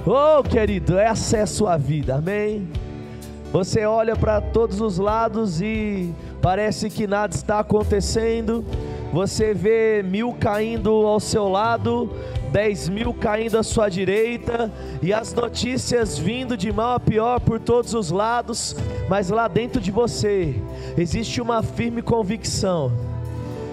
Oh, querido, essa é a sua vida, amém? Você olha para todos os lados e parece que nada está acontecendo. Você vê 1000 caindo ao seu lado, 10.000 caindo à sua direita, e as notícias vindo de mal a pior por todos os lados. Mas lá dentro de você existe uma firme convicção,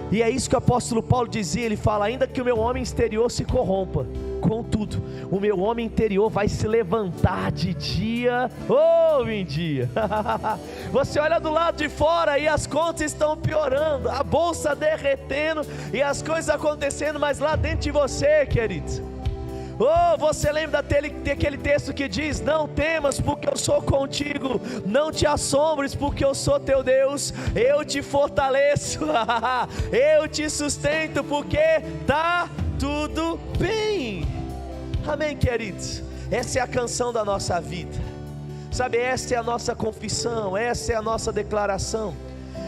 e é isso que o apóstolo Paulo dizia. Ele fala: ainda que o meu homem exterior se corrompa, contudo, o meu homem interior vai se levantar de dia ou em dia. Você olha do lado de fora e as contas estão piorando, a bolsa derretendo e as coisas acontecendo, mas lá dentro de você, querido, você lembra daquele texto que diz: não temas porque eu sou contigo, não te assombres porque eu sou teu Deus, eu te fortaleço, eu te sustento porque está tudo bem. Amém, queridos? Essa é a canção da nossa vida, sabe? Essa é a nossa confissão, essa é a nossa declaração.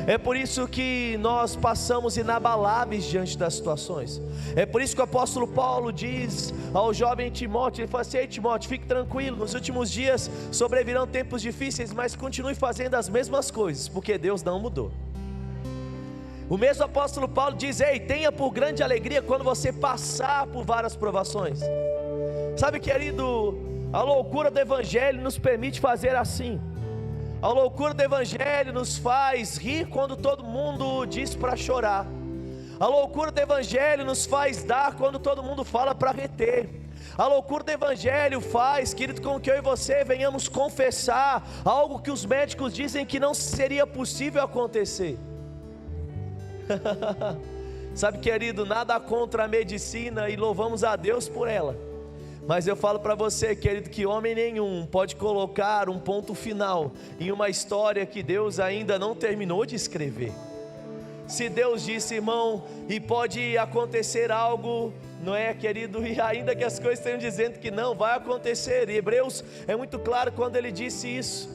É por isso que nós passamos inabaláveis diante das situações. É por isso que o apóstolo Paulo diz ao jovem Timóteo, ele fala assim: ei Timóteo, fique tranquilo, nos últimos dias sobrevirão tempos difíceis, mas continue fazendo as mesmas coisas, porque Deus não mudou. O mesmo apóstolo Paulo diz: ei, tenha por grande alegria quando você passar por várias provações. Sabe, querido, a loucura do evangelho nos permite fazer assim. A loucura do evangelho nos faz rir quando todo mundo diz para chorar. A loucura do evangelho nos faz dar quando todo mundo fala para reter. A loucura do evangelho faz, querido, com que eu e você venhamos confessar algo que os médicos dizem que não seria possível acontecer. Sabe, querido, nada contra a medicina e louvamos a Deus por ela. Mas eu falo para você, querido, que homem nenhum pode colocar um ponto final em uma história que Deus ainda não terminou de escrever. Se Deus disse, irmão, e pode acontecer algo, não é, querido? E ainda que as coisas estejam dizendo que não, vai acontecer. E Hebreus é muito claro quando ele disse isso.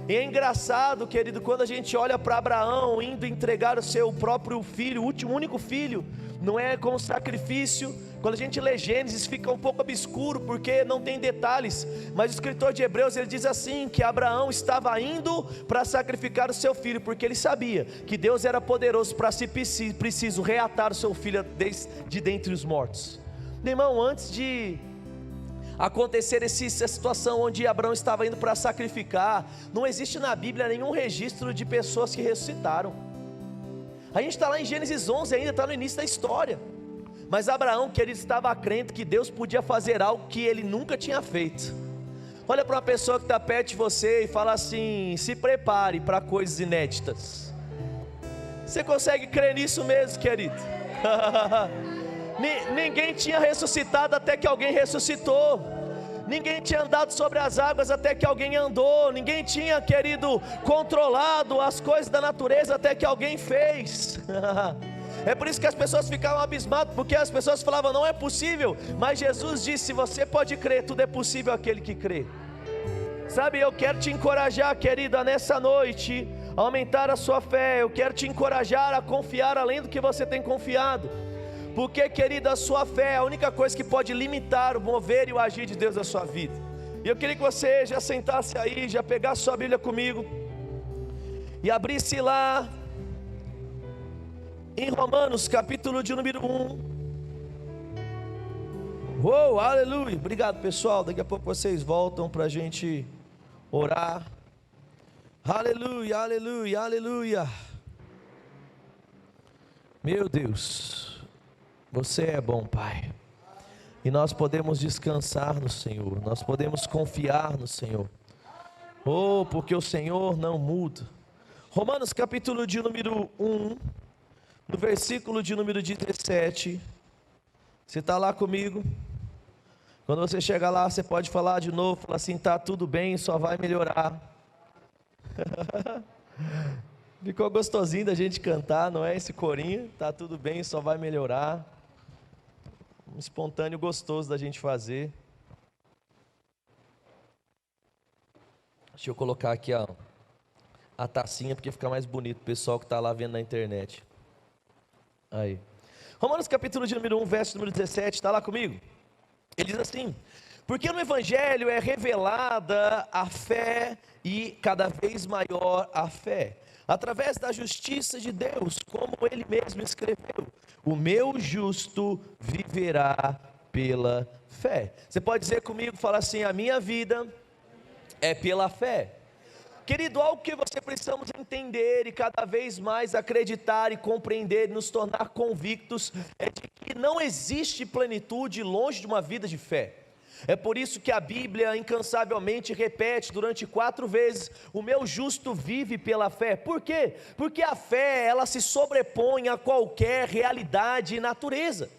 E é engraçado, querido, quando a gente olha para Abraão indo entregar o seu próprio filho, o único filho, não é, como sacrifício. Quando a gente lê Gênesis fica um pouco obscuro porque não tem detalhes, mas o escritor de Hebreus ele diz assim, que Abraão estava indo para sacrificar o seu filho, porque ele sabia que Deus era poderoso para, se preciso, reatar o seu filho de dentre os mortos. Meu irmão, antes de acontecer essa situação onde Abraão estava indo para sacrificar, não existe na Bíblia nenhum registro de pessoas que ressuscitaram. A gente está lá em Gênesis 11 ainda, está no início da história. Mas Abraão, que ele estava crente que Deus podia fazer algo que ele nunca tinha feito. Olha para uma pessoa que está perto de você e fala assim: se prepare para coisas inéditas. Você consegue crer nisso mesmo, querido? Ninguém tinha ressuscitado até que alguém ressuscitou. Ninguém tinha andado sobre as águas até que alguém andou. Ninguém tinha, querido, controlado as coisas da natureza até que alguém fez. É por isso que as pessoas ficavam abismadas, porque as pessoas falavam: não é possível. Mas Jesus disse: você pode crer, tudo é possível aquele que crê. Sabe, eu quero te encorajar, querida, nessa noite, a aumentar a sua fé. Eu quero te encorajar a confiar além do que você tem confiado. Porque, querida, a sua fé é a única coisa que pode limitar o mover e o agir de Deus na sua vida. E eu queria que você já sentasse aí, já pegasse sua Bíblia comigo e abrisse lá em Romanos, capítulo de número 1. Uou, aleluia. Obrigado, pessoal. Daqui a pouco vocês voltam para a gente orar. Aleluia, aleluia, aleluia. Meu Deus, você é bom, Pai. E nós podemos descansar no Senhor. Nós podemos confiar no Senhor. Oh, porque o Senhor não muda. Romanos, capítulo de número 1. No versículo de número 17, você está lá comigo? Quando você chegar lá, você pode falar de novo, falar assim: está tudo bem, só vai melhorar. Ficou gostosinho da gente cantar, não é? Esse corinho, está tudo bem, só vai melhorar. Um espontâneo gostoso da gente fazer. Deixa eu colocar aqui a tacinha, porque fica mais bonito, o pessoal que está lá vendo na internet. Aí. Romanos capítulo de número 1, verso número 17, está lá comigo? Ele diz assim: Porque no Evangelho é revelada a fé e cada vez maior a fé, através da justiça de Deus, como Ele mesmo escreveu: o meu justo viverá pela fé. Você pode dizer comigo, fala assim: a minha vida é pela fé. Querido, algo que você precisamos entender e cada vez mais acreditar e compreender e nos tornar convictos é de que não existe plenitude longe de uma vida de fé. É por isso que a Bíblia incansavelmente repete durante 4 vezes: o meu justo vive pela fé. Por quê? Porque a fé, ela se sobrepõe a qualquer realidade e natureza.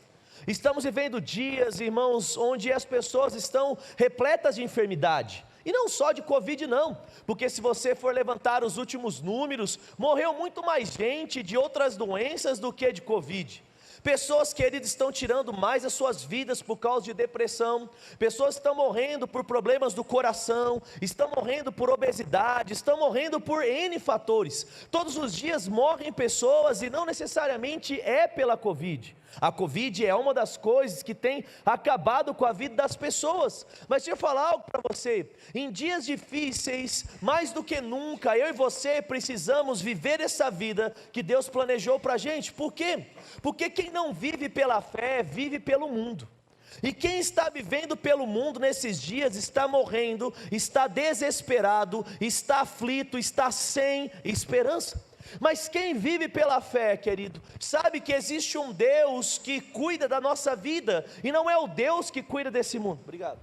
Estamos vivendo dias, irmãos, onde as pessoas estão repletas de enfermidade. E não só de Covid não, porque se você for levantar os últimos números, morreu muito mais gente de outras doenças do que de Covid. Pessoas, queridos, estão tirando mais as suas vidas por causa de depressão. Pessoas estão morrendo por problemas do coração, estão morrendo por obesidade, estão morrendo por N fatores. Todos os dias morrem pessoas e não necessariamente é pela Covid. A Covid é uma das coisas que tem acabado com a vida das pessoas. Mas deixa eu falar algo para você: em dias difíceis, mais do que nunca, eu e você precisamos viver essa vida que Deus planejou para a gente. Por quê? Porque quem não vive pela fé, vive pelo mundo. E quem está vivendo pelo mundo nesses dias está morrendo, está desesperado, está aflito, está sem esperança. Mas quem vive pela fé, querido, sabe que existe um Deus que cuida da nossa vida, e não é o Deus que cuida desse mundo. Obrigado.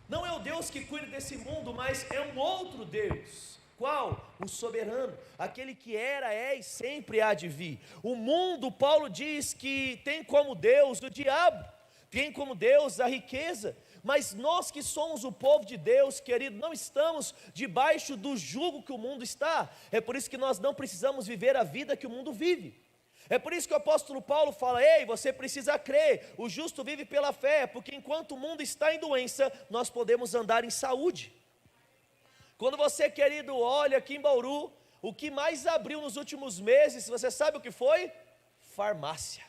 Não é o Deus que cuida desse mundo, mas é um outro Deus. Qual? O soberano, aquele que era, é e sempre há de vir. O mundo, Paulo diz que tem como Deus o diabo, tem como Deus a riqueza. Mas nós que somos o povo de Deus, querido, não estamos debaixo do jugo que o mundo está. É por isso que nós não precisamos viver a vida que o mundo vive. É por isso que o apóstolo Paulo fala: ei, você precisa crer, o justo vive pela fé, porque enquanto o mundo está em doença, nós podemos andar em saúde. Quando você, querido, olha aqui em Bauru, o que mais abriu nos últimos meses, você sabe o que foi? Farmácia.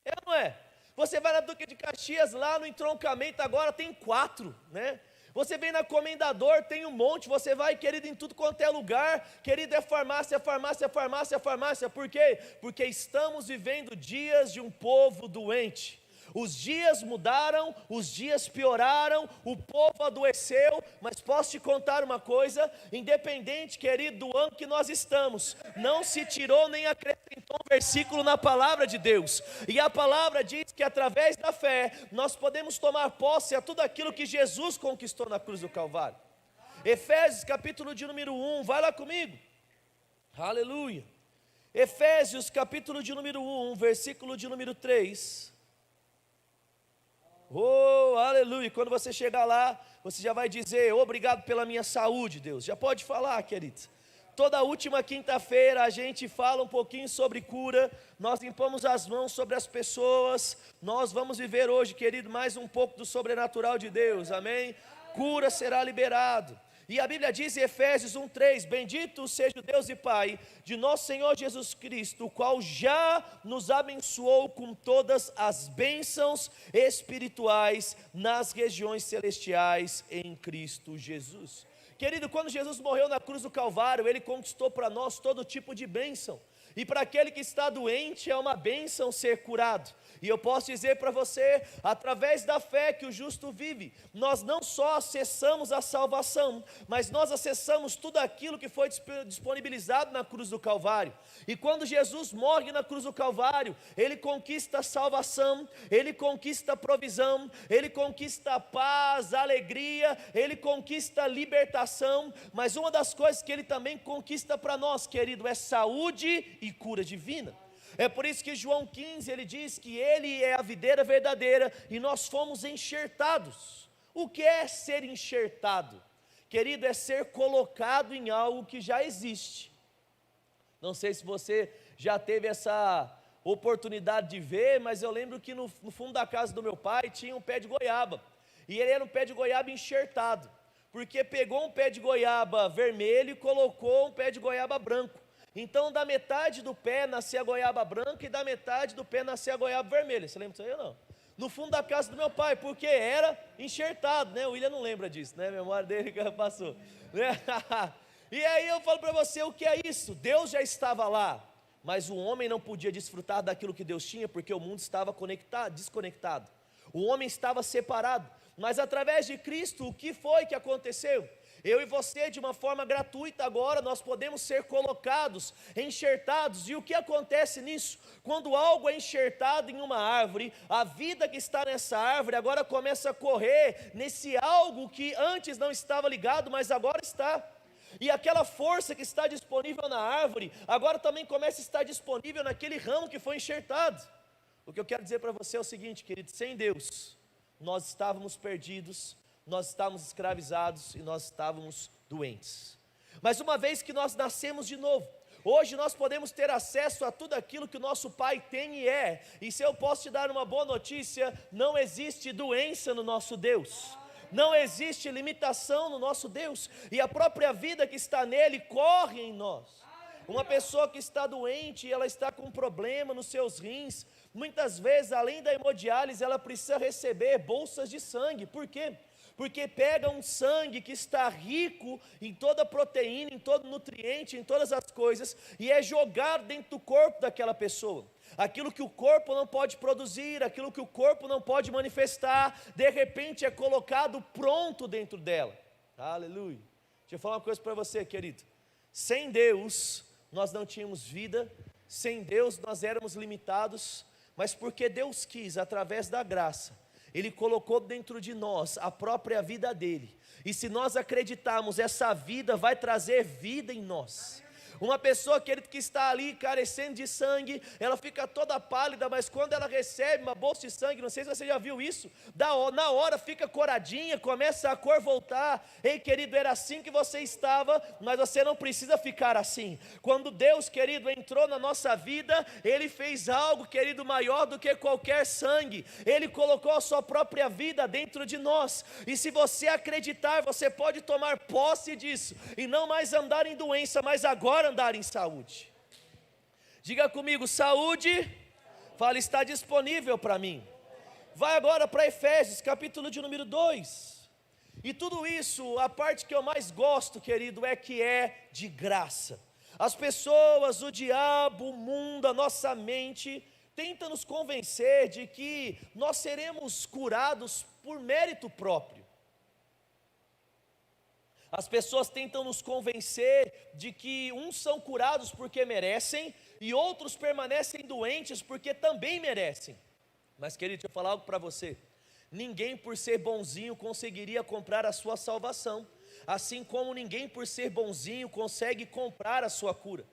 É ou não é? Você vai na Duque de Caxias, lá no entroncamento agora tem 4, né? Você vem na Comendador, tem um monte. Você vai, querido, em tudo quanto é lugar, querido, é farmácia, farmácia, farmácia, farmácia. Por quê? Porque estamos vivendo dias de um povo doente. Os dias mudaram, os dias pioraram, o povo adoeceu. Mas posso te contar uma coisa: independente, querido, do ano que nós estamos, não se tirou nem acrescentou um versículo na palavra de Deus. E a palavra diz que através da fé, nós podemos tomar posse a tudo aquilo que Jesus conquistou na cruz do Calvário. Efésios capítulo de número 1, vai lá comigo. Aleluia. Efésios capítulo de número 1, versículo de número 3. Oh, aleluia. Quando você chegar lá, você já vai dizer: obrigado pela minha saúde, Deus. Já pode falar, querido. Toda última quinta-feira a gente fala um pouquinho sobre cura. Nós limpamos as mãos sobre as pessoas. Nós vamos viver hoje, querido, mais um pouco do sobrenatural de Deus, amém? Cura será liberado. E a Bíblia diz em Efésios 1:3: bendito seja o Deus e Pai de nosso Senhor Jesus Cristo, o qual já nos abençoou com todas as bênçãos espirituais nas regiões celestiais em Cristo Jesus. Querido, quando Jesus morreu na cruz do Calvário, Ele conquistou para nós todo tipo de bênção. E para aquele que está doente é uma bênção ser curado. E eu posso dizer para você, através da fé que o justo vive, nós não só acessamos a salvação, mas nós acessamos tudo aquilo que foi disponibilizado na cruz do Calvário. E quando Jesus morre na cruz do Calvário, Ele conquista a salvação, Ele conquista a provisão, Ele conquista a paz, a alegria, Ele conquista a libertação. Mas uma das coisas que Ele também conquista para nós, querido, é saúde e cura divina. É por isso que João 15, ele diz que Ele é a videira verdadeira e nós fomos enxertados. O que é ser enxertado? Querido, é ser colocado em algo que já existe. Não sei se você já teve essa oportunidade de ver, mas eu lembro que no fundo da casa do meu pai tinha um pé de goiaba. E ele era um pé de goiaba enxertado, porque pegou um pé de goiaba vermelho e colocou um pé de goiaba branco. Então da metade do pé nascia a goiaba branca e da metade do pé nascia a goiaba vermelha. Você lembra disso aí ou não? no fundo da casa do meu pai, porque era enxertado, né? O William não lembra disso, né? A memória dele que passou, né? E aí eu falo para você, o que é isso? Deus já estava lá, mas o homem não podia desfrutar daquilo que Deus tinha, porque o mundo estava desconectado, o homem estava separado. Mas através de Cristo, o que foi que aconteceu? Eu e você, de uma forma gratuita agora, nós podemos ser colocados, enxertados. E o que acontece nisso? Quando algo é enxertado em uma árvore, a vida que está nessa árvore agora começa a correr nesse algo que antes não estava ligado, mas agora está. E aquela força que está disponível na árvore, agora também começa a estar disponível naquele ramo que foi enxertado. O que eu quero dizer para você é o seguinte, querido: sem Deus, nós estávamos perdidos, nós estávamos escravizados e nós estávamos doentes. Mas uma vez que nós nascemos de novo, hoje nós podemos ter acesso a tudo aquilo que o nosso Pai tem e é. E se eu posso te dar uma boa notícia, não existe doença no nosso Deus, não existe limitação no nosso Deus, e a própria vida que está nele corre em nós. Uma pessoa que está doente, ela está com um problema nos seus rins, muitas vezes além da hemodiálise, ela precisa receber bolsas de sangue. Por quê? Porque pega um sangue que está rico em toda proteína, em todo nutriente, em todas as coisas, e é jogado dentro do corpo daquela pessoa. Aquilo que o corpo não pode produzir, aquilo que o corpo não pode manifestar, de repente é colocado pronto dentro dela. Aleluia. Deixa eu falar uma coisa para você, querido: sem Deus nós não tínhamos vida, sem Deus nós éramos limitados, mas porque Deus quis, através da graça, Ele colocou dentro de nós a própria vida dEle, e se nós acreditarmos, essa vida vai trazer vida em nós. Uma pessoa, querido, que está ali carecendo de sangue, ela fica toda pálida, mas quando ela recebe uma bolsa de sangue, não sei se você já viu isso, na hora fica coradinha, começa a cor voltar. Ei, querido, era assim que você estava, mas você não precisa ficar assim. Quando Deus, querido, entrou na nossa vida, Ele fez algo, querido, maior do que qualquer sangue. Ele colocou a sua própria vida dentro de nós, e se você acreditar, você pode tomar posse disso, e não mais andar em doença, mas agora andar em saúde. Diga comigo: saúde, fala, está disponível para mim. Vai agora para Efésios, capítulo de número 2. E tudo isso, a parte que eu mais gosto, querido, é que é de graça. As pessoas, o diabo, o mundo, a nossa mente tenta nos convencer de que nós seremos curados por mérito próprio. As pessoas tentam nos convencer de que uns são curados porque merecem, e outros permanecem doentes porque também merecem. Mas, querido, deixa eu falar algo para você: ninguém por ser bonzinho conseguiria comprar a sua salvação, assim como ninguém por ser bonzinho consegue comprar a sua cura.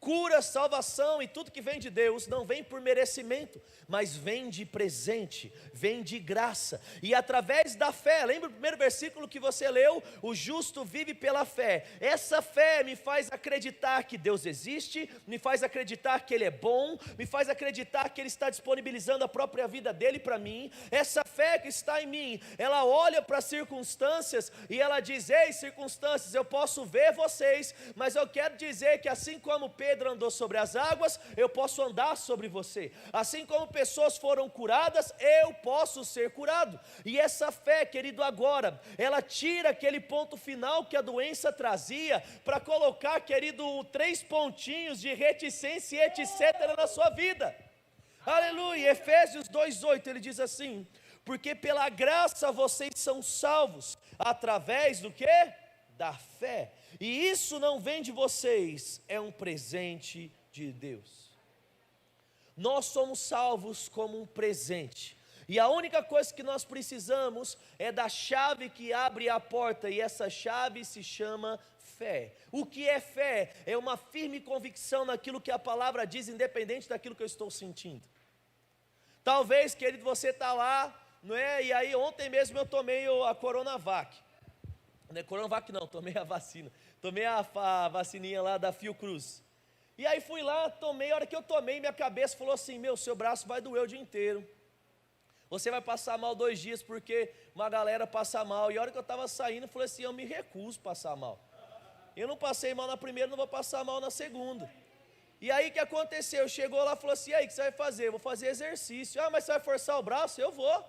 Cura, salvação e tudo que vem de Deus não vem por merecimento, mas vem de presente, vem de graça, e através da fé. Lembra o primeiro versículo que você leu? O justo vive pela fé. Essa fé me faz acreditar que Deus existe, me faz acreditar que Ele é bom, me faz acreditar que Ele está disponibilizando a própria vida dEle para mim. Essa fé que está em mim, ela olha para as circunstâncias e ela diz: ei, circunstâncias, eu posso ver vocês, mas eu quero dizer que assim como Pedro andou sobre as águas, eu posso andar sobre você. Assim como pessoas foram curadas, eu posso ser curado. E essa fé, querido, agora, ela tira aquele ponto final que a doença trazia, para colocar, querido, 3 pontinhos de reticência e etc. na sua vida. Aleluia. Efésios 2:8, ele diz assim: porque pela graça vocês são salvos, através do quê? Da fé. E isso não vem de vocês, é um presente de Deus. Nós somos salvos como um presente, e a única coisa que nós precisamos é da chave que abre a porta, e essa chave se chama fé. O que é fé? É uma firme convicção naquilo que a palavra diz, independente daquilo que eu estou sentindo. Talvez, querido, você está lá, não é? E aí ontem mesmo eu tomei a Coronavac. Não é Coronavac não, tomei a vacina. Tomei a vacininha lá da Fiocruz. E aí fui lá, tomei. A hora que eu tomei, minha cabeça falou assim: meu, seu braço vai doer o dia inteiro. Você vai passar mal 2 dias, porque uma galera passa mal. E a hora que eu estava saindo, eu falei assim: eu me recuso a passar mal. Eu não passei mal na primeira, não vou passar mal na segunda. E aí o que aconteceu? Chegou lá e falou assim: e aí, o que você vai fazer? Eu vou fazer exercício. Ah, mas você vai forçar o braço? Eu vou.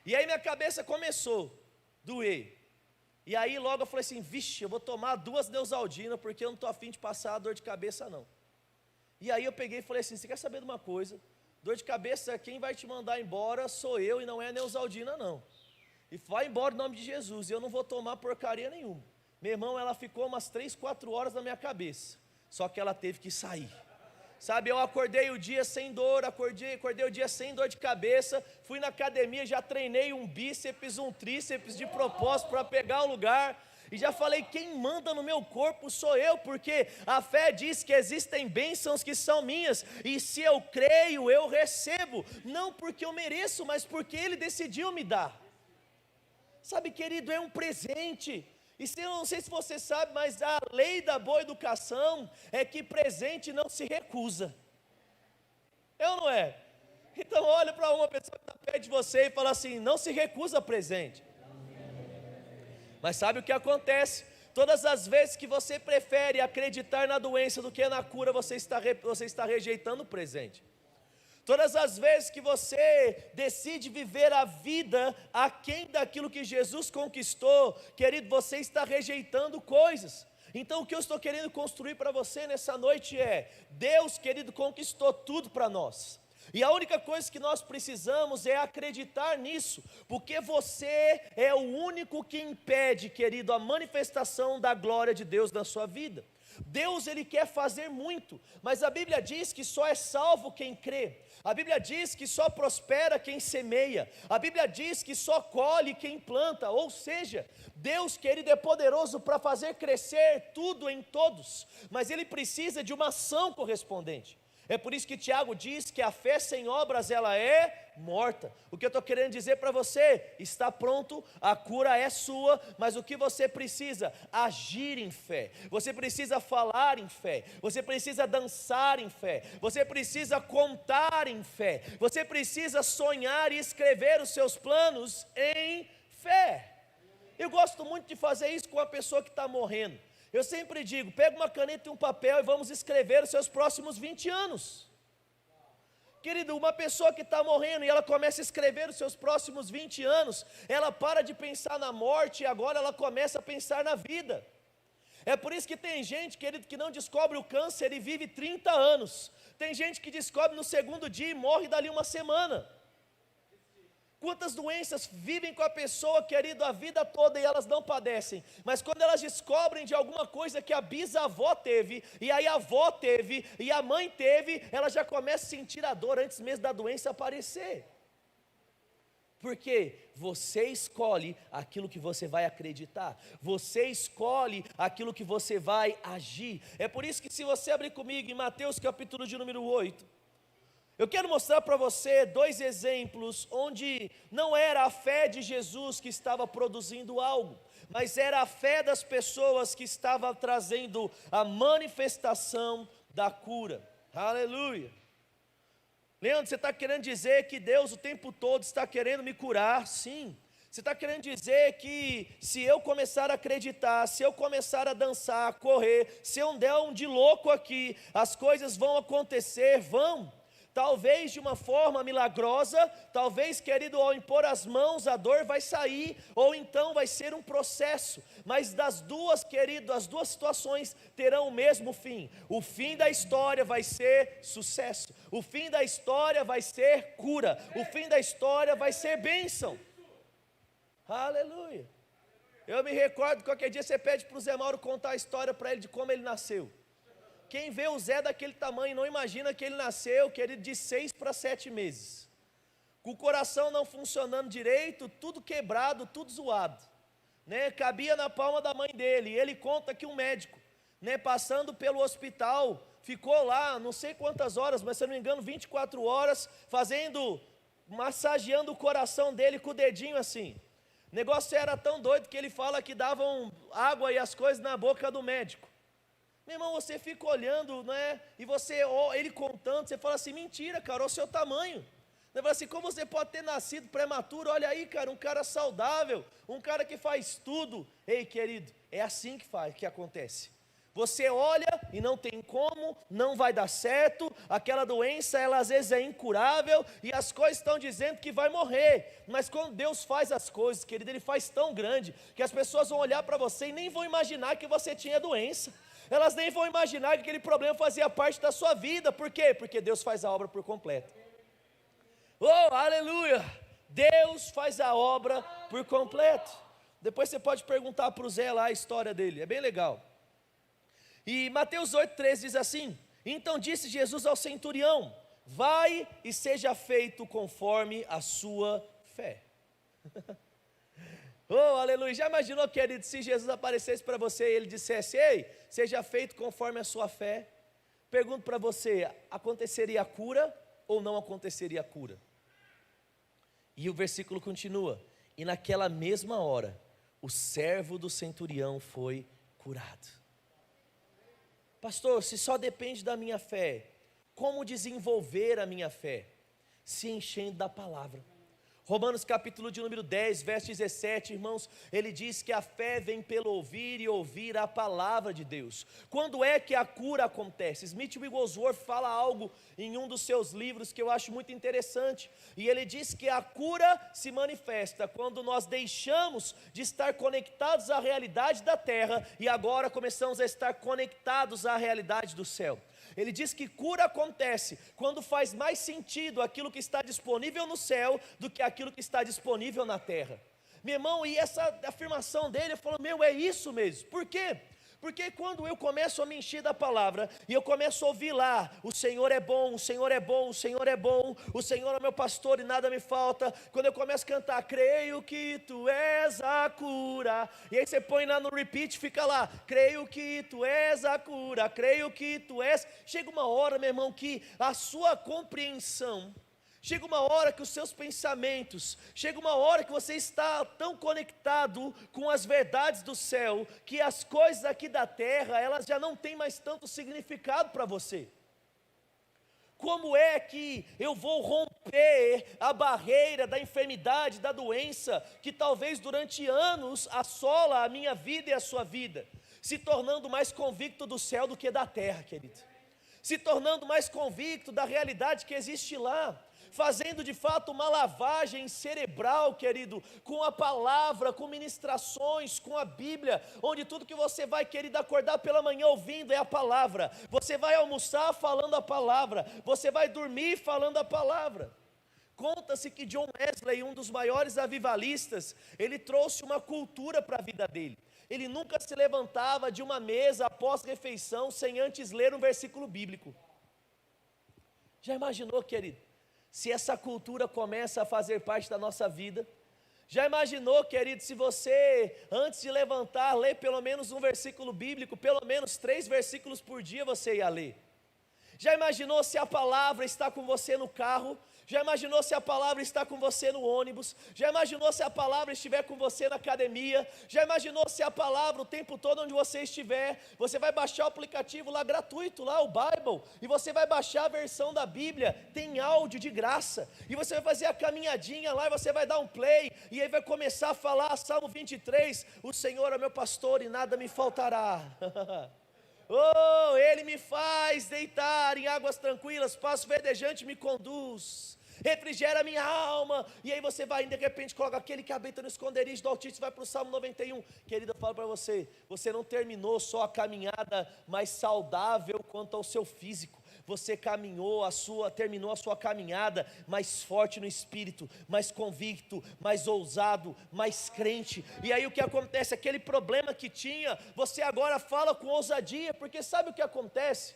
E aí minha cabeça começou a doer. E aí logo eu falei assim: vixe, eu vou tomar 2 Neosaldina, porque eu não estou afim de passar dor de cabeça não. E aí eu peguei e falei assim: você quer saber de uma coisa? Dor de cabeça, quem vai te mandar embora sou eu e não é a Neosaldina não. E vai embora em nome de Jesus, e eu não vou tomar porcaria nenhuma. Meu irmão, ela ficou umas 3, 4 horas na minha cabeça, só que ela teve que sair. Sabe, eu acordei o dia sem dor, acordei o dia sem dor de cabeça, fui na academia, já treinei um bíceps, um tríceps de propósito para pegar o lugar, e já falei: quem manda no meu corpo sou eu, porque a fé diz que existem bênçãos que são minhas, e se eu creio, eu recebo, não porque eu mereço, mas porque Ele decidiu me dar. Sabe, querido, é um presente. E eu não sei se você sabe, mas a lei da boa educação é que presente não se recusa. É ou não é? Então olha para uma pessoa que está perto de você e fala assim: não se recusa presente. Mas sabe o que acontece? Todas as vezes que você prefere acreditar na doença do que na cura, você está rejeitando o presente. Todas as vezes que você decide viver a vida aquém daquilo que Jesus conquistou, querido, você está rejeitando coisas. Então o que eu estou querendo construir para você nessa noite é: Deus, querido, conquistou tudo para nós. E a única coisa que nós precisamos é acreditar nisso, porque você é o único que impede, querido, a manifestação da glória de Deus na sua vida. Deus, Ele quer fazer muito, mas a Bíblia diz que só é salvo quem crê. A Bíblia diz que só prospera quem semeia. A Bíblia diz que só colhe quem planta. Ou seja, Deus, querido, é poderoso para fazer crescer tudo em todos, mas Ele precisa de uma ação correspondente. É por isso que Tiago diz que a fé sem obras ela é morta. O que eu estou querendo dizer para você: está pronto, a cura é sua, mas o que você precisa? Agir em fé. Você precisa falar em fé. Você precisa dançar em fé. Você precisa contar em fé. Você precisa sonhar e escrever os seus planos em fé. Eu gosto muito de fazer isso com a pessoa que está morrendo. Eu sempre digo: pega uma caneta e um papel e vamos escrever os seus próximos 20 anos. Querido, uma pessoa que está morrendo e ela começa a escrever os seus próximos 20 anos, ela para de pensar na morte e agora ela começa a pensar na vida. É por isso que tem gente, querido, que não descobre o câncer e vive 30 anos. Tem gente que descobre no 2º dia e morre dali uma semana. Quantas doenças vivem com a pessoa, querido, a vida toda e elas não padecem, mas quando elas descobrem de alguma coisa que a bisavó teve, e aí a avó teve, e a mãe teve, ela já começa a sentir a dor antes mesmo da doença aparecer. Porque você escolhe aquilo que você vai acreditar, você escolhe aquilo que você vai agir. É por isso que, se você abrir comigo em Mateus capítulo de número 8, eu quero mostrar para você 2 exemplos onde não era a fé de Jesus que estava produzindo algo, mas era a fé das pessoas que estava trazendo a manifestação da cura. Aleluia. Leandro, você está querendo dizer que Deus o tempo todo está querendo me curar? Sim. Você está querendo dizer que se eu começar a acreditar, se eu começar a dançar, a correr, se eu der um de louco aqui, as coisas vão acontecer? Vão. Talvez de uma forma milagrosa, talvez, querido, ao impor as mãos a dor vai sair, ou então vai ser um processo, mas das duas, querido, as duas situações terão o mesmo fim. O fim da história vai ser sucesso, o fim da história vai ser cura, o fim da história vai ser bênção. Aleluia. Eu me recordo, qualquer dia você pede para o Zé Mauro contar a história para ele de como ele nasceu. Quem vê o Zé daquele tamanho não imagina que ele nasceu, querido, de 6 para 7 meses, com o coração não funcionando direito, tudo quebrado, tudo zoado, né? Cabia na palma da mãe dele. E ele conta que um médico, né, passando pelo hospital, ficou lá não sei quantas horas, mas se eu não me engano 24 horas, massageando o coração dele com o dedinho assim. O negócio era tão doido que ele fala que davam água e as coisas na boca do médico. Meu irmão, você fica olhando, né? E você, ele contando, você fala assim: mentira, cara, olha o seu tamanho. Você fala assim: como você pode ter nascido prematuro? Olha aí, cara, um cara saudável, um cara que faz tudo. Ei, querido, é assim que acontece. Você olha e não tem como, não vai dar certo, aquela doença, ela às vezes é incurável, e as coisas estão dizendo que vai morrer, mas quando Deus faz as coisas, querido, Ele faz tão grande, que as pessoas vão olhar para você e nem vão imaginar que você tinha doença, elas nem vão imaginar que aquele problema fazia parte da sua vida. Por quê? Porque Deus faz a obra por completo. Oh, aleluia! Deus faz a obra por completo. Depois você pode perguntar para o Zé lá a história dele, é bem legal. E Mateus 8,13 diz assim: então disse Jesus ao centurião: vai e seja feito conforme a sua fé. Oh, aleluia! Já imaginou, querido, se Jesus aparecesse para você e Ele dissesse: ei, seja feito conforme a sua fé? Pergunto para você, aconteceria a cura ou não aconteceria a cura? E o versículo continua: e naquela mesma hora, o servo do centurião foi curado. Pastor, se só depende da minha fé, como desenvolver a minha fé? Se enchendo da palavra. Romanos capítulo de número 10, verso 17, irmãos, ele diz que a fé vem pelo ouvir e ouvir a palavra de Deus. Quando é que a cura acontece? Smith Wigglesworth fala algo em um dos seus livros que eu acho muito interessante, e ele diz que a cura se manifesta quando nós deixamos de estar conectados à realidade da terra e agora começamos a estar conectados à realidade do céu. Ele diz que cura acontece quando faz mais sentido aquilo que está disponível no céu do que aquilo que está disponível na terra. Meu irmão, e essa afirmação dele, eu falo, é isso mesmo. Por quê? Porque quando eu começo a me encher da palavra, e eu começo a ouvir lá, o Senhor é bom, o Senhor é bom, o Senhor é bom, o Senhor é meu pastor e nada me falta. Quando eu começo a cantar, creio que Tu és a cura, e aí você põe lá no repeat, fica lá, creio que Tu és a cura, creio que Tu és. Chega uma hora, meu irmão, que a sua compreensão, chega uma hora que os seus pensamentos, chega uma hora que você está tão conectado com as verdades do céu, que as coisas aqui da terra, elas já não têm mais tanto significado para você. Como é que eu vou romper a barreira da enfermidade, da doença, que talvez durante anos assola a minha vida e a sua vida, se tornando mais convicto do céu do que da terra, querido, se tornando mais convicto da realidade que existe lá, fazendo de fato uma lavagem cerebral, querido, com a palavra, com ministrações, com a Bíblia, onde tudo que você vai, querido, acordar pela manhã ouvindo é a palavra, você vai almoçar falando a palavra, você vai dormir falando a palavra. Conta-se que John Wesley, um dos maiores avivalistas, ele trouxe uma cultura para a vida dele. Ele nunca se levantava de uma mesa após refeição sem antes ler um versículo bíblico. Já imaginou, querido, se essa cultura começa a fazer parte da nossa vida? Já imaginou, querido, se você, antes de levantar, ler pelo menos um versículo bíblico, pelo menos 3 versículos por dia você ia ler? Já imaginou se a palavra está com você no carro? Já imaginou se a palavra está com você no ônibus? Já imaginou se a palavra estiver com você na academia? Já imaginou se a palavra o tempo todo onde você estiver? Você vai baixar o aplicativo lá gratuito, lá o Bible, e você vai baixar a versão da Bíblia, tem áudio de graça, e você vai fazer a caminhadinha lá, e você vai dar um play, e aí vai começar a falar Salmo 23, o Senhor é meu pastor e nada me faltará. Oh, Ele me faz deitar em águas tranquilas, passo verdejante me conduz, refrigera a minha alma. E aí você vai, de repente coloca aquele que habita no esconderijo do Altíssimo, vai para o Salmo 91. Querido, eu falo para você, você não terminou só a caminhada mais saudável quanto ao seu físico, você terminou a sua caminhada mais forte no espírito, mais convicto, mais ousado, mais crente. E aí o que acontece? Aquele problema que tinha, você agora fala com ousadia, porque sabe o que acontece?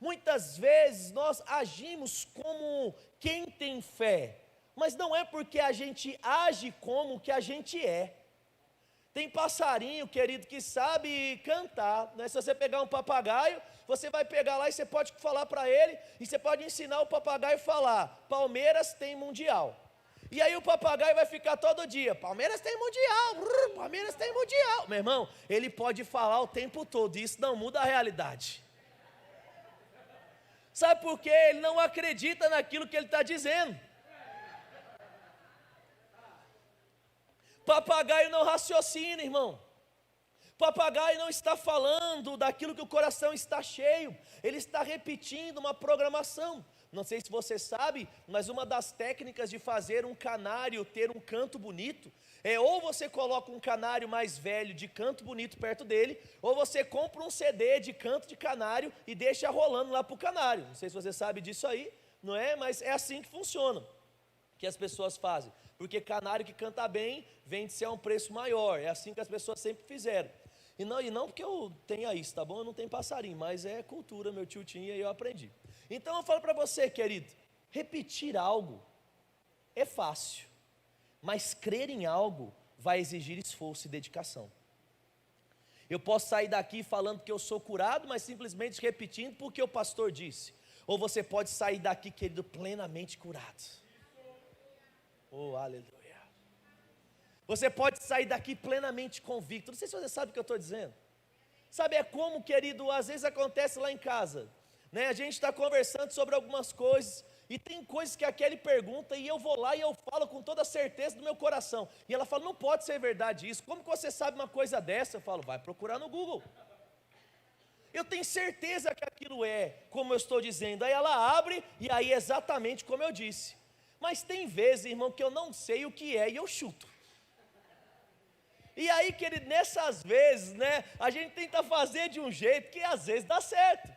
Muitas vezes nós agimos como quem tem fé, mas não é porque a gente age como que a gente é. Tem passarinho, querido, que sabe cantar, né? Se você pegar um papagaio, você vai pegar lá e você pode falar para ele, e você pode ensinar o papagaio a falar, Palmeiras tem mundial. E aí o papagaio vai ficar todo dia, Palmeiras tem mundial, Palmeiras tem mundial. Meu irmão, ele pode falar o tempo todo, e isso não muda a realidade. Sabe por quê? Ele não acredita naquilo que ele está dizendo. Papagaio não raciocina, irmão. papagaio não está falando daquilo que o coração está cheio, ele está repetindo uma programação. Não sei se você sabe, mas uma das técnicas de fazer um canário ter um canto bonito, ou você coloca um canário mais velho de canto bonito perto dele, ou você compra um CD de canto de canário e deixa rolando lá para o canário. Não sei se você sabe disso aí, não é? Mas é assim que funciona, que as pessoas fazem, porque canário que canta bem, vende-se a um preço maior, é assim que as pessoas sempre fizeram. E não porque eu tenha isso, tá bom? Eu não tenho passarinho, mas é cultura, meu tio tinha e eu aprendi. Então eu falo para você, querido, repetir algo é fácil, mas crer em algo vai exigir esforço e dedicação. Eu posso sair daqui falando que eu sou curado, mas simplesmente repetindo porque o pastor disse. Ou você pode sair daqui, querido, plenamente curado. Oh, aleluia. Você pode sair daqui plenamente convicto. Não sei se você sabe o que eu estou dizendo. Sabe, é como, querido, às vezes acontece lá em casa, né? A gente está conversando sobre algumas coisas, e tem coisas que a Kelly pergunta, e eu vou lá e eu falo com toda a certeza do meu coração, e ela fala, não pode ser verdade isso, como que você sabe uma coisa dessa? Eu falo, vai procurar no Google. Eu tenho certeza que aquilo é como eu estou dizendo. Aí ela abre, e aí é exatamente como eu disse. Mas tem vezes, irmão, que eu não sei o que é, e eu chuto. E aí, querido, nessas vezes, né, a gente tenta fazer de um jeito que às vezes dá certo,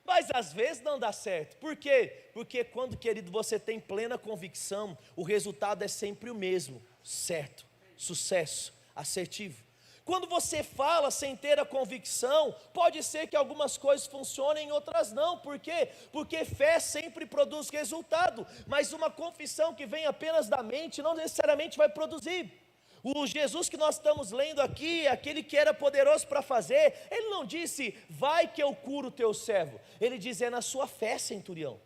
mas às vezes não dá certo. Por quê? Porque quando, querido, você tem plena convicção, o resultado é sempre o mesmo, certo, sucesso, assertivo. Quando você fala sem ter a convicção, pode ser que algumas coisas funcionem e outras não. Por quê? Porque fé sempre produz resultado, mas uma confissão que vem apenas da mente não necessariamente vai produzir. O Jesus que nós estamos lendo aqui, aquele que era poderoso para fazer, ele não disse, vai que eu curo o teu servo. Ele diz, é na sua fé, centurião.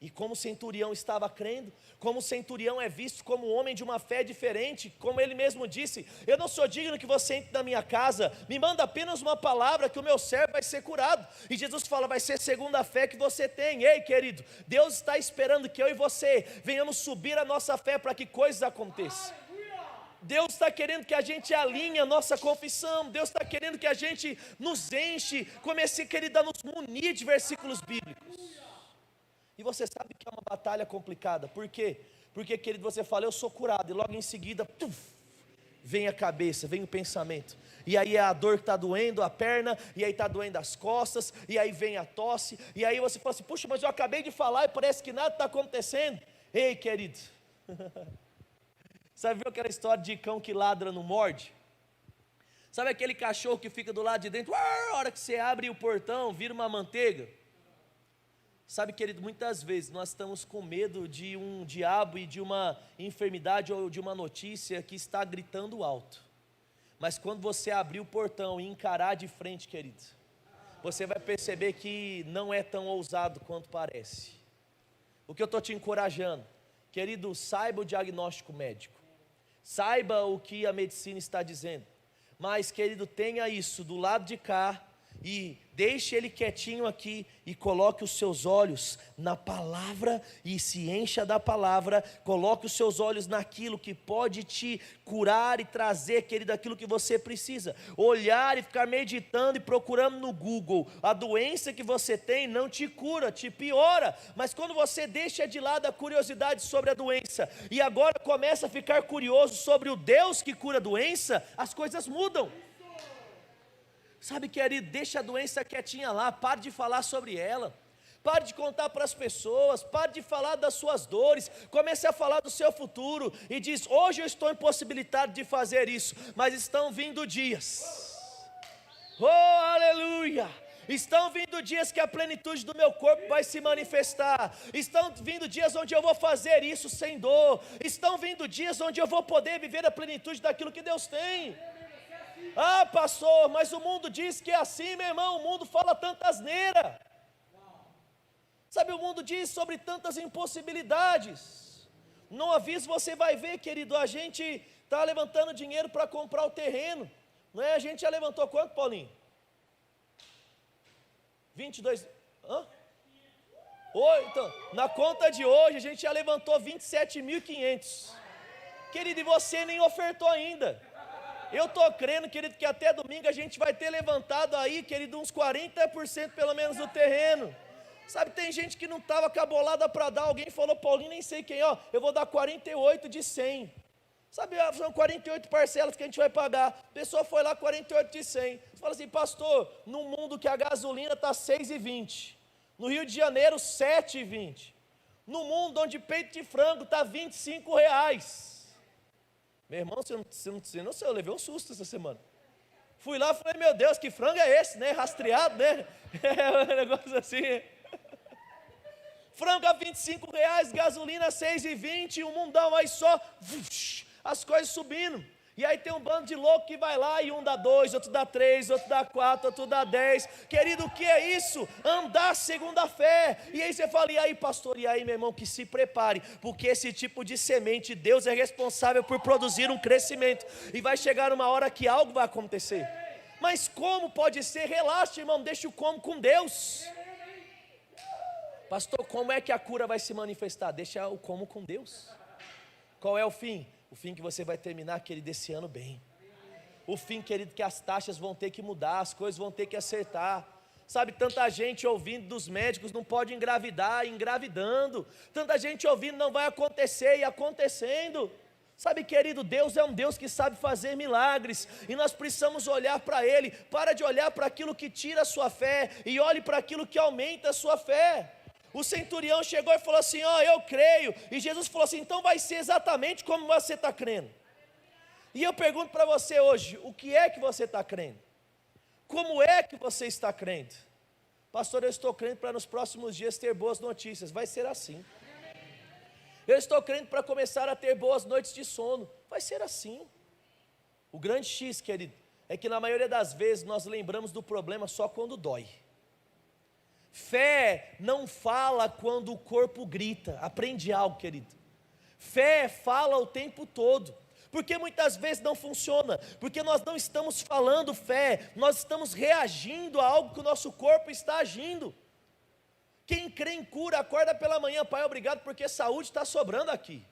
E como o centurião estava crendo, como o centurião é visto como um homem de uma fé diferente, como ele mesmo disse, eu não sou digno que você entre na minha casa, me manda apenas uma palavra que o meu servo vai ser curado. E Jesus fala, vai ser segundo a fé que você tem. Ei, querido, Deus está esperando que eu e você venhamos subir a nossa fé para que coisas aconteçam. Deus está querendo que a gente alinhe a nossa confissão. Deus está querendo que a gente nos enche, comece, querido, a nos munir de versículos bíblicos. E você sabe que é uma batalha complicada. Por quê? Porque, querido, você fala, eu sou curado, e logo em seguida, vem a cabeça, vem o pensamento. E aí é a dor que está doendo a perna, e aí está doendo as costas, e aí vem a tosse, e aí você fala assim, puxa, mas eu acabei de falar e parece que nada está acontecendo. Ei, querido, sabe, viu aquela história de cão que ladra não morde? Sabe aquele cachorro que fica do lado de dentro, a hora que você abre o portão, vira uma manteiga? Sabe, querido, muitas vezes nós estamos com medo de um diabo e de uma enfermidade ou de uma notícia que está gritando alto. Mas quando você abrir o portão e encarar de frente, querido, você vai perceber que não é tão ousado quanto parece. O que eu estou te encorajando, querido, saiba o diagnóstico médico, saiba o que a medicina está dizendo, mas, querido, tenha isso do lado de cá e deixe ele quietinho aqui e coloque os seus olhos na palavra e se encha da palavra. Coloque os seus olhos naquilo que pode te curar e trazer, querido, aquilo que você precisa. Olhar e ficar meditando e procurando no Google. A doença que você tem não te cura, te piora. Mas quando você deixa de lado a curiosidade sobre a doença e agora começa a ficar curioso sobre o Deus que cura a doença, as coisas mudam. Sabe, querido, deixa a doença quietinha lá, pare de falar sobre ela, pare de contar para as pessoas, pare de falar das suas dores, comece a falar do seu futuro, e diz, hoje eu estou impossibilitado de fazer isso, mas estão vindo dias, oh aleluia, estão vindo dias que a plenitude do meu corpo vai se manifestar, estão vindo dias onde eu vou fazer isso sem dor, estão vindo dias onde eu vou poder viver a plenitude daquilo que Deus tem. Ah, pastor, mas o mundo diz que é assim, meu irmão, o mundo fala tanta asneira. Sabe, o mundo diz sobre tantas impossibilidades. No aviso você vai ver, querido, a gente está levantando dinheiro para comprar o terreno, não é? A gente já levantou quanto, Paulinho? 22, então, na conta de hoje a gente já levantou 27.500. Querido, e você nem ofertou ainda. Eu estou crendo, querido, que até domingo a gente vai ter levantado aí, querido, uns 40% pelo menos do terreno. Sabe, tem gente que não estava com a bolada para dar, alguém falou, Paulinho, nem sei quem, ó, eu vou dar 48 de 100. Sabe, são 48 parcelas que a gente vai pagar. A pessoa foi lá, 48 de 100. Você fala assim, pastor, num mundo que a gasolina está 6,20, no Rio de Janeiro 7,20, no mundo onde peito de frango está R$25. Meu irmão, você não sei, eu levei um susto essa semana. Fui lá e falei, meu Deus, que frango é esse, né? Rastreado, né? É um negócio assim. Frango a R$25, gasolina 6,20, um mundão aí só, as coisas subindo. E aí tem um bando de louco que vai lá e um dá 2, outro dá 3, outro dá 4, outro dá 10. Querido, o que é isso? Andar segundo a fé. E aí você fala, e aí pastor, e aí meu irmão, que se prepare, porque esse tipo de semente, Deus é responsável por produzir um crescimento. E vai chegar uma hora que algo vai acontecer. Mas como pode ser? Relaxa, irmão, deixa o como com Deus. Pastor, como é que a cura vai se manifestar? Deixa o como com Deus. Qual é o fim? O fim que você vai terminar, querido, esse ano bem. O fim, querido, que as taxas vão ter que mudar, as coisas vão ter que acertar. Sabe, tanta gente ouvindo dos médicos, não pode engravidar, engravidando. Tanta gente ouvindo, não vai acontecer, e acontecendo. Sabe, querido, Deus é um Deus que sabe fazer milagres. E nós precisamos olhar para Ele. Para de olhar para aquilo que tira a sua fé, e olhe para aquilo que aumenta a sua fé. O centurião chegou e falou assim, ó, eu creio. E Jesus falou assim, então vai ser exatamente como você está crendo. E eu pergunto para você hoje, o que é que você está crendo? Como é que você está crendo? Pastor, eu estou crendo para nos próximos dias ter boas notícias. Vai ser assim. Eu estou crendo para começar a ter boas noites de sono. Vai ser assim. O grande X, querido, é que na maioria das vezes nós lembramos do problema só quando dói. Fé não fala quando o corpo grita. Aprende algo, querido. Fé fala o tempo todo. Porque muitas vezes não funciona. Porque nós não estamos falando fé, nós estamos reagindo a algo que o nosso corpo está agindo. Quem crê em cura, acorda pela manhã, Pai, obrigado porque saúde está sobrando aqui.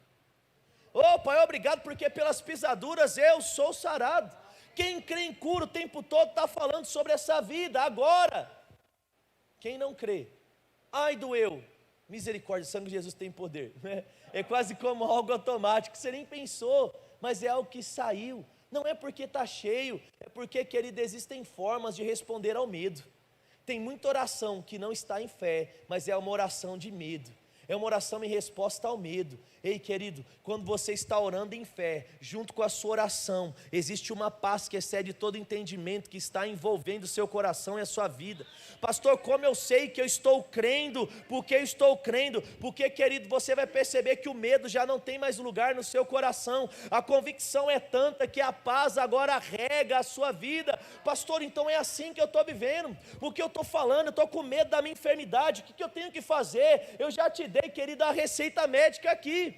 Oh, Pai, obrigado porque pelas pisaduras eu sou sarado. Quem crê em cura o tempo todo está falando sobre essa vida, agora. Quem não crê, ai doeu, misericórdia, o sangue de Jesus tem poder, né? É quase como algo automático, você nem pensou, mas é algo que saiu. Não é porque está cheio, é porque, querido, existem formas de responder ao medo. Tem muita oração que não está em fé, mas é uma oração de medo, é uma oração em resposta ao medo. Ei, querido, quando você está orando em fé, junto com a sua oração, existe uma paz que excede todo entendimento, que está envolvendo o seu coração e a sua vida. Pastor, como eu sei que eu estou crendo? Porque eu estou crendo? Porque, querido, você vai perceber que o medo já não tem mais lugar no seu coração. A convicção é tanta que a paz agora rega a sua vida. Pastor, então é assim que eu estou vivendo. Porque eu estou falando, eu estou com medo da minha enfermidade. O que eu tenho que fazer? Eu já te dei, querido, a receita médica aqui.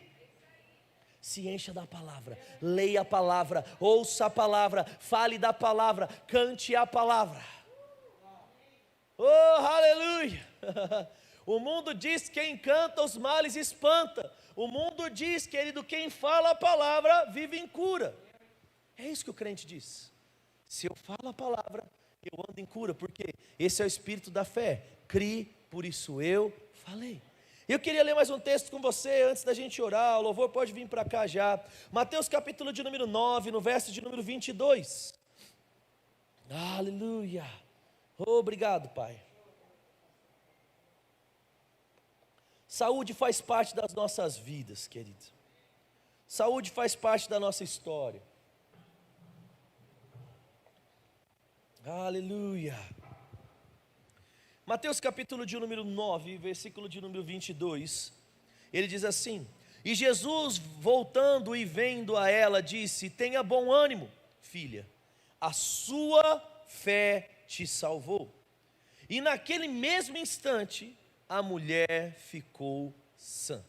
Se encha da palavra, leia a palavra, ouça a palavra, fale da palavra, cante a palavra. Oh, aleluia! O mundo diz que quem canta os males espanta. O mundo diz, querido, quem fala a palavra vive em cura. É isso que o crente diz. Se eu falo a palavra, eu ando em cura, porque esse é o espírito da fé. Crie, por isso eu falei. Eu queria ler mais um texto com você antes da gente orar. O louvor pode vir para cá já. Mateus capítulo de número 9, no verso de número 22. Aleluia. Obrigado, Pai. Saúde faz parte das nossas vidas, querido. Saúde faz parte da nossa história. Aleluia. Mateus capítulo de número 9, versículo de número 22, ele diz assim: E Jesus, voltando e vendo a ela, disse: Tenha bom ânimo, filha, a sua fé te salvou. E naquele mesmo instante, a mulher ficou sã.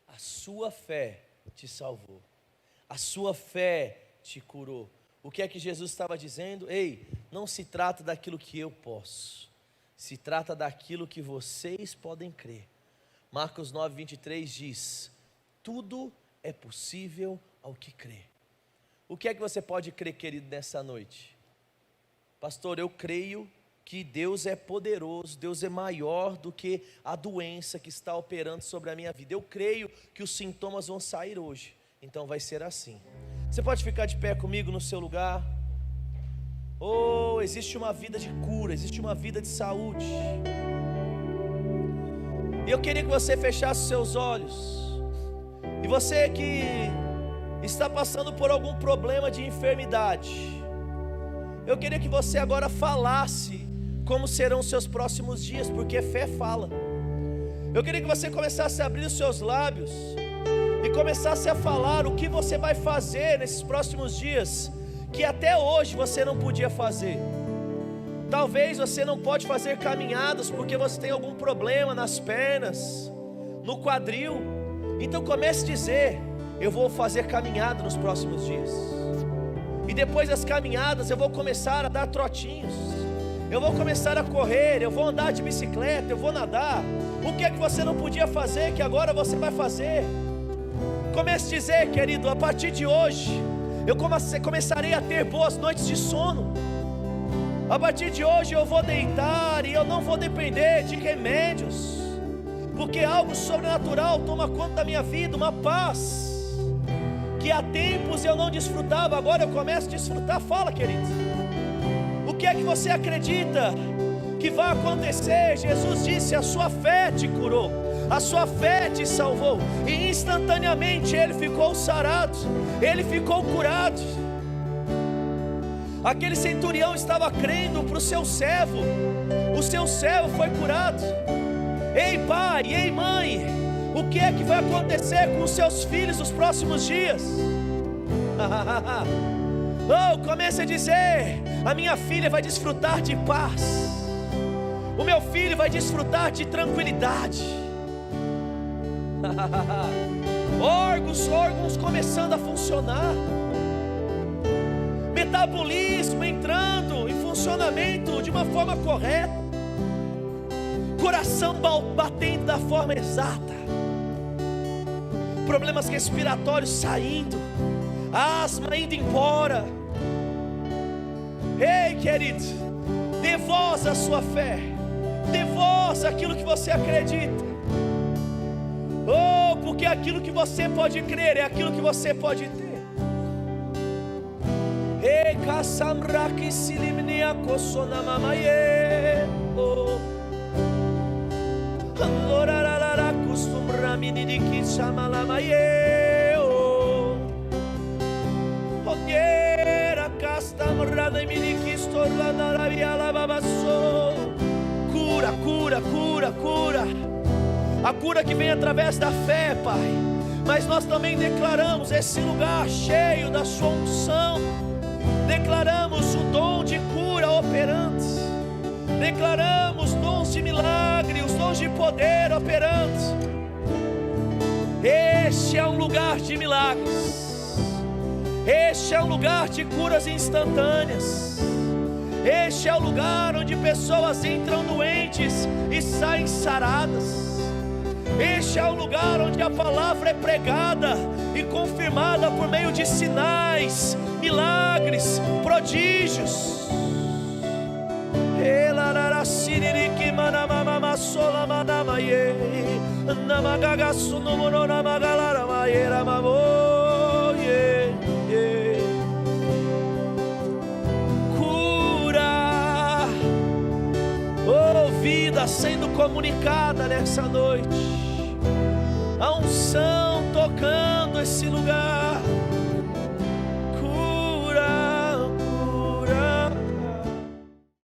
A sua fé te salvou, a sua fé te curou. O que é que Jesus estava dizendo? Ei, não se trata daquilo que eu posso, se trata daquilo que vocês podem crer. Marcos 9, 23 diz: tudo é possível ao que crê. O que é que você pode crer, querido, nessa noite? Pastor, eu creio que Deus é poderoso, Deus é maior do que a doença que está operando sobre a minha vida. Eu creio que os sintomas vão sair hoje, então vai ser assim. Você pode ficar de pé comigo no seu lugar? Oh, existe uma vida de cura, existe uma vida de saúde. E eu queria que você fechasse seus olhos. E você que está passando por algum problema de enfermidade, eu queria que você agora falasse como serão os seus próximos dias, porque fé fala. Eu queria que você começasse a abrir os seus lábios e começasse a falar o que você vai fazer nesses próximos dias, que até hoje você não podia fazer. Talvez você não pode fazer caminhadas porque você tem algum problema nas pernas, no quadril. Então comece a dizer: eu vou fazer caminhada nos próximos dias. E depois das caminhadas eu vou começar a dar trotinhos, eu vou começar a correr, eu vou andar de bicicleta, eu vou nadar. O que é que você não podia fazer que agora você vai fazer? Comece a dizer, querido: a partir de hoje eu começarei a ter boas noites de sono. A partir de hoje eu vou deitar e eu não vou depender de remédios, porque algo sobrenatural toma conta da minha vida, uma paz que há tempos eu não desfrutava, agora eu começo a desfrutar. Fala, querido, o que é que você acredita que vai acontecer? Jesus disse: a sua fé te curou, a sua fé te salvou. E instantaneamente ele ficou sarado, ele ficou curado. Aquele centurião estava crendo para o seu servo, o seu servo foi curado. Ei pai, ei mãe, o que é que vai acontecer com os seus filhos nos próximos dias? Oh, comece a dizer: a minha filha vai desfrutar de paz, o meu filho vai desfrutar de tranquilidade. órgãos começando a funcionar, metabolismo entrando em funcionamento de uma forma correta, coração batendo da forma exata, problemas respiratórios saindo, asma indo embora. Ei, querido, dê voz à sua fé, dê voz àquilo que você acredita. Oh, porque aquilo que você pode crer é aquilo que você pode ter. Ei, kasamraki silimnia kosonamamaye. Oh, andorarara kustumraminiki chamalamaye. Oh, onyera kastamrada miniki storlanaraviala babaso. Cura, cura, cura, cura. A cura que vem através da fé, Pai. Mas nós também declaramos esse lugar cheio da sua unção. Declaramos o dom de cura operante. Declaramos dons de milagre, os dons de poder operantes. Este é um lugar de milagres. Este é um lugar de curas instantâneas. Este é o lugar onde pessoas entram doentes e saem saradas. Este é o lugar onde a palavra é pregada e confirmada por meio de sinais, milagres, prodígios. Cura, oh, vida sendo comunicada nessa noite. A unção tocando esse lugar.